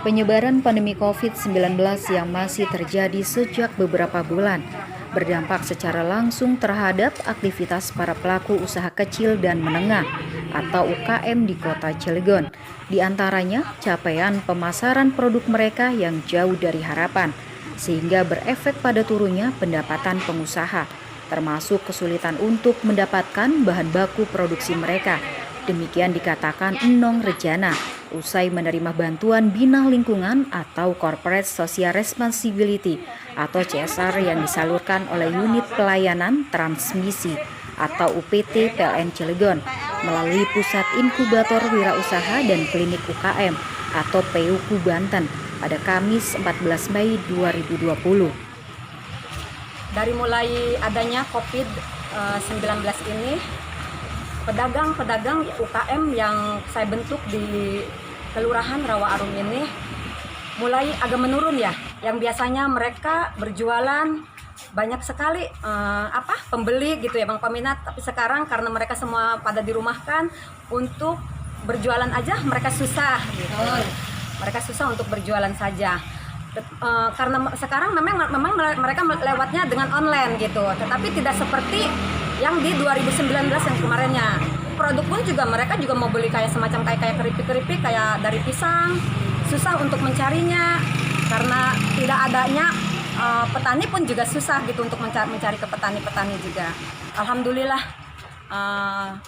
Penyebaran pandemi COVID-19 yang masih terjadi sejak beberapa bulan berdampak secara langsung terhadap aktivitas para pelaku usaha kecil dan menengah atau UKM di kota Cilegon. Di antaranya capaian pemasaran produk mereka yang jauh dari harapan, sehingga berefek pada turunnya pendapatan pengusaha, termasuk kesulitan untuk mendapatkan bahan baku produksi mereka. Demikian dikatakan Enong Rejana usai menerima bantuan Bina Lingkungan atau Corporate Social Responsibility atau CSR yang disalurkan oleh Unit Pelayanan Transmisi atau UPT PLN Cilegon melalui Pusat Inkubator Wirausaha dan Klinik UKM atau PUK Banten pada Kamis 14 Mei 2020. Dari mulai adanya COVID-19 ini, pedagang-pedagang UKM yang saya bentuk di Kelurahan Rawa Arum ini mulai agak menurun ya. Yang biasanya mereka berjualan banyak sekali pembeli gitu ya, peminat. Tapi sekarang karena mereka semua pada dirumahkan, untuk berjualan aja mereka susah gitu. Mereka susah untuk berjualan saja. Karena sekarang memang mereka lewatnya dengan online gitu. Tetapi tidak seperti yang di 2019 yang kemarinnya. Produk pun juga mereka juga mau beli kayak semacam kayak keripik-keripik kayak dari pisang, susah untuk mencarinya karena tidak adanya petani pun juga susah gitu untuk mencari ke petani-petani juga. Alhamdulillah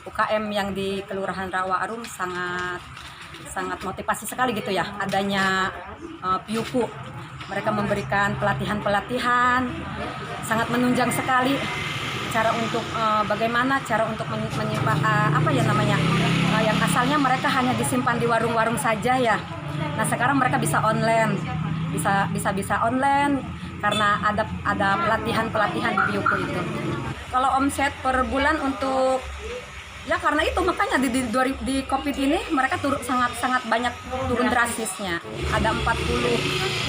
UKM yang di Kelurahan Rawa Arum sangat motivasi sekali gitu ya adanya PIUKU. Mereka memberikan pelatihan sangat menunjang sekali. Cara untuk bagaimana cara untuk menyimpan yang asalnya mereka hanya disimpan di warung-warung saja ya. Nah sekarang mereka bisa online, bisa online karena ada pelatihan di PIUKU itu. Kalau omset per bulan untuk ya karena itu makanya di COVID ini mereka sangat banyak turun drastisnya. Ada 40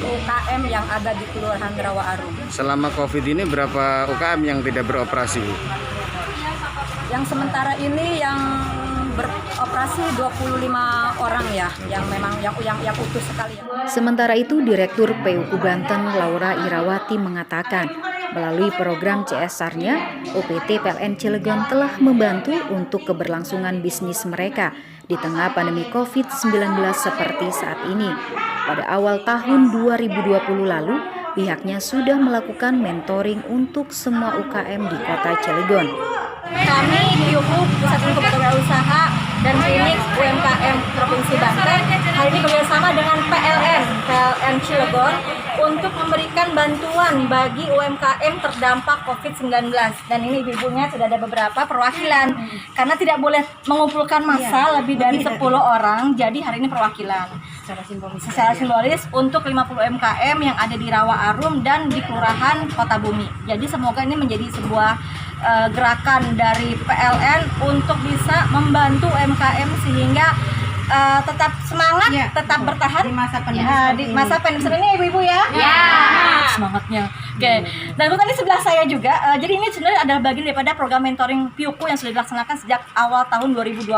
UKM yang ada di Kelurahan Rawa Arum. Selama COVID ini berapa UKM yang tidak beroperasi? Yang sementara ini yang beroperasi 25 orang ya, yang memang yang utuh sekali ya. Sementara itu, Direktur PUK Banten Laura Irawati mengatakan, melalui program CSR-nya, UPT PLN Cilegon telah membantu untuk keberlangsungan bisnis mereka di tengah pandemi COVID-19 seperti saat ini. Pada awal tahun 2020 lalu, pihaknya sudah melakukan mentoring untuk semua UKM di kota Cilegon. Kami PIUKU Pusat Inkubator Wirausaha dan Klinik UMKM Provinsi Banten hari ini bekerjasama dengan PLN Cilegon untuk memberikan bantuan bagi UMKM terdampak COVID-19. Dan ini ibu-ibunya sudah ada beberapa perwakilan karena tidak boleh mengumpulkan massa lebih dari 10 orang. Jadi hari ini perwakilan secara simbolis untuk 50 UMKM yang ada di Rawa Arum dan di Kelurahan Kota Bumi. Jadi semoga ini menjadi sebuah gerakan dari PLN untuk bisa membantu UMKM sehingga tetap semangat, tetap bertahan di masa pandemi ini ibu-ibu ya. Semangatnya. Oke. Dan tadi sebelah saya juga. Jadi ini sebenarnya adalah bagian daripada program mentoring PIUKU yang sudah dilaksanakan sejak awal tahun 2020.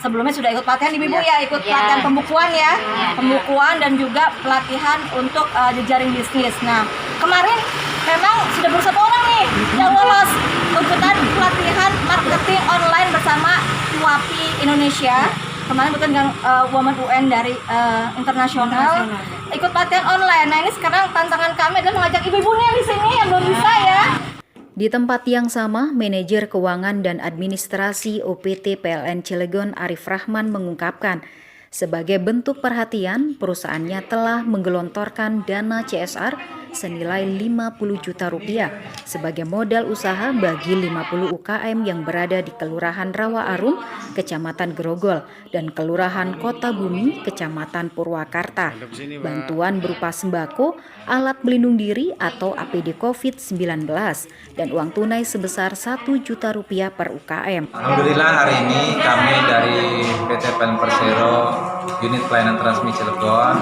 Sebelumnya sudah ikut pelatihan ibu-ibu ya, ikut pelatihan pembukuan ya, pembukuan dan juga pelatihan untuk jejaring bisnis. Nah, kemarin memang sudah baru 1 orang nih yang lolos ikutan pelatihan marketing online bersama WAPI Indonesia. Kemarin bukan dengan Women UN dari internasional ikut pelatihan online. Nah ini sekarang tantangan kami adalah mengajak ibu-ibunya di sini yang belum bisa ya. Di tempat yang sama, Manajer Keuangan dan Administrasi UPT PLN Cilegon Arif Rahman mengungkapkan, sebagai bentuk perhatian, perusahaannya telah menggelontorkan dana CSR senilai 50 juta rupiah sebagai modal usaha bagi 50 UKM yang berada di Kelurahan Rawa Arum, Kecamatan Grogol, dan Kelurahan Kota Bumi, Kecamatan Purwakarta. Bantuan berupa sembako, alat pelindung diri atau APD COVID-19, dan uang tunai sebesar 1 juta rupiah per UKM. Alhamdulillah hari ini kami dari PT PLN Persero Unit Pelayanan Transmisi Cilegon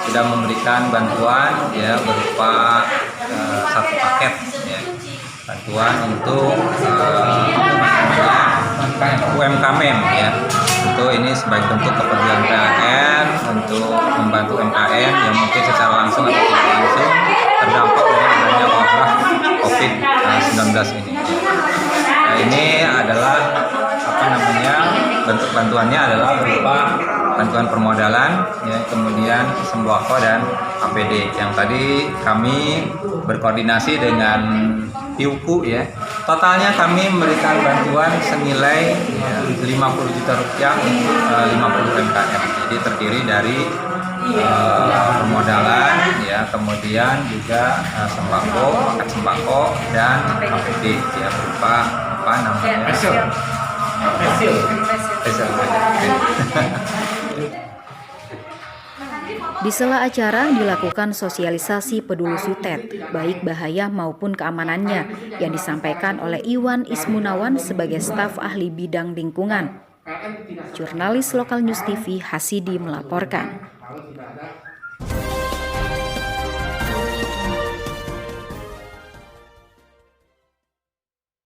sudah memberikan bantuan ya berupa satu paket ya, bantuan untuk UMKM ya Tentu ini sebagai bentuk kepedulian PLN untuk membantu UMKM yang mungkin secara langsung atau tidak langsung terdampak dari adanya wabah COVID-19 ini. Nah, ini adalah bentuk bantuannya adalah berupa bantuan permodalan, ya, kemudian sembako dan APD. Yang tadi kami berkoordinasi dengan PIUKU, ya. Totalnya kami memberikan bantuan senilai 50 juta rupiah untuk 50 UMKM. Jadi terdiri dari permodalan, ya, kemudian juga sembako, paket sembako dan APD, ya, berupa hasil. Di sela acara dilakukan sosialisasi peduli Sutet, baik bahaya maupun keamanannya, yang disampaikan oleh Iwan Ismunawan sebagai staf ahli bidang lingkungan. Jurnalis Lokal News TV Hasidi melaporkan.